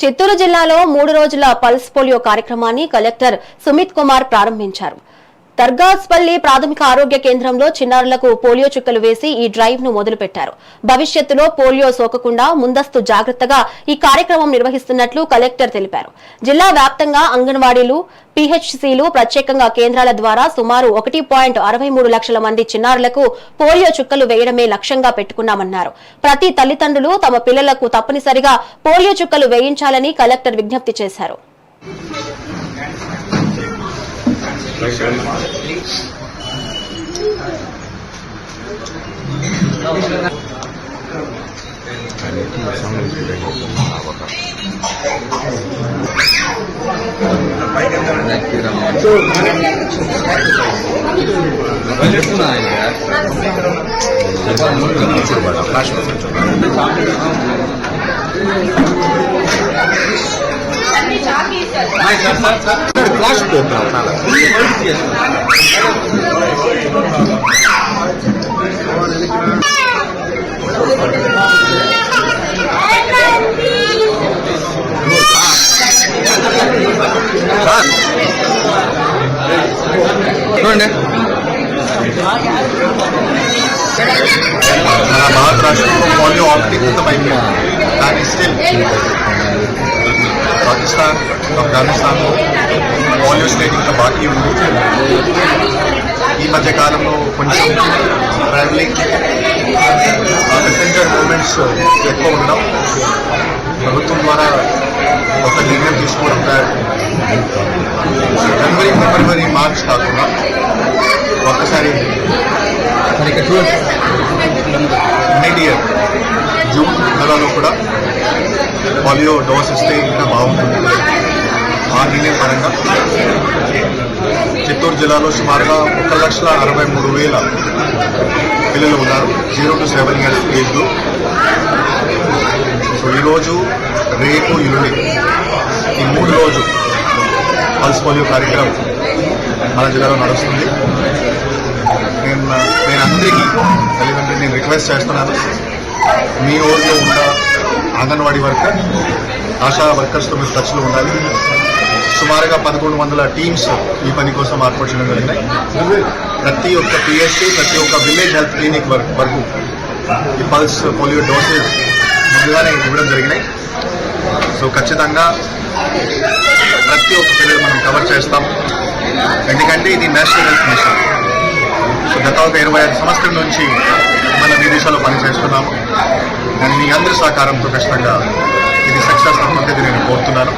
చిత్తూరు జిల్లాలో 3 రోజుల pulse polio కార్యక్రమాన్ని కలెక్టర్ సుమిత్ కుమార్ ప్రారంభించారు. దర్గాస్పల్లి ప్రాథమిక ఆరోగ్య కేంద్రంలో చిన్నారులకు పోలియో చుక్కలు వేసి ఈ డ్రైవ్ ను మొదలుపెట్టారు. భవిష్యత్తులో పోలియో సోకకుండా ముందస్తు జాగ్రత్తగా ఈ కార్యక్రమం నిర్వహిస్తున్నట్లు కలెక్టర్ తెలిపారు. జిల్లా వ్యాప్తంగా అంగన్వాడీలు, పీహెచ్సీలు ప్రత్యేకంగా కేంద్రాల ద్వారా సుమారు 1.63 లక్షల మంది చిన్నారులకు పోలియో చుక్కలు వేయడమే లక్ష్యంగా పెట్టుకున్నామన్నారు. ప్రతి తల్లిదండ్రులు తమ పిల్లలకు తప్పనిసరిగా పోలియో చుక్కలు వేయించాలని కలెక్టర్ విజ్ఞప్తి చేశారు. మన భారత రాష్ట్రంలో పోలియో ఆప్టిమైంది, కానీ స్టిల్ పాకిస్తాన్, ఆఫ్ఘనిస్తాన్లో పోలియో స్టేట్ ఇంకా బాకీ ఉంది. ఈ మధ్య కాలంలో కొంచెం ట్రావెలింగ్ మెసెంజర్ మూమెంట్స్ ఎక్కువ ఉండడం, ప్రభుత్వం ద్వారా ఒక నిర్ణయం తీసుకోవడం జనవరి, ఫిబ్రవరి, మార్చ్ కాకుండా ఒక్కసారి ఇయర్ జూన్ నెలలో కూడా పోలియో డోస్ ఇస్తే ఇంకా బాగుంటుంది. ఆ నిర్ణయం పరంగా చిత్తూరు జిల్లాలో సుమారుగా 1,63,000 పిల్లలు ఉన్నారు 0 to 7 years age group. So ఈరోజు, రేపు, ఎల్లుండి ఈ 3 రోజు పల్స్ పోలియో కార్యక్రమం మన జిల్లాలో నడుస్తుంది. నేను అందరికీ తల్లిదండ్రులు నేను రిక్వెస్ట్ చేస్తున్నాను, మీ ఊరిలో ఉన్న అంగన్వాడీ వర్కర్, ఆశా వర్కర్స్తో మీరు టచ్లో ఉండాలి. సుమారుగా 1,100 టీమ్స్ ఈ పని కోసం ఏర్పాటు చేయడం జరిగినాయి. ప్రతి ఒక్క పిఎస్సి, ప్రతి ఒక్క విలేజ్ హెల్త్ క్లినిక్ వరకు ఈ పల్స్ పోలియో డోసెస్ ముందుగానే ఇవ్వడం జరిగినాయి. సో ఖచ్చితంగా ప్రతి ఒక్క పిల్లలు మనం కవర్ చేస్తాం, ఎందుకంటే ఇది నేషనల్ హెల్త్ మిషన్. సో గత ఒక 25 సంవత్సరం నుంచి మన విదేశాల్లో పనిచేస్తున్నాము. అండ్ మీ అందరి సహకారంతో ఖచ్చితంగా ఇది సక్సెస్ అవుతుందని నేను కోరుతున్నాను.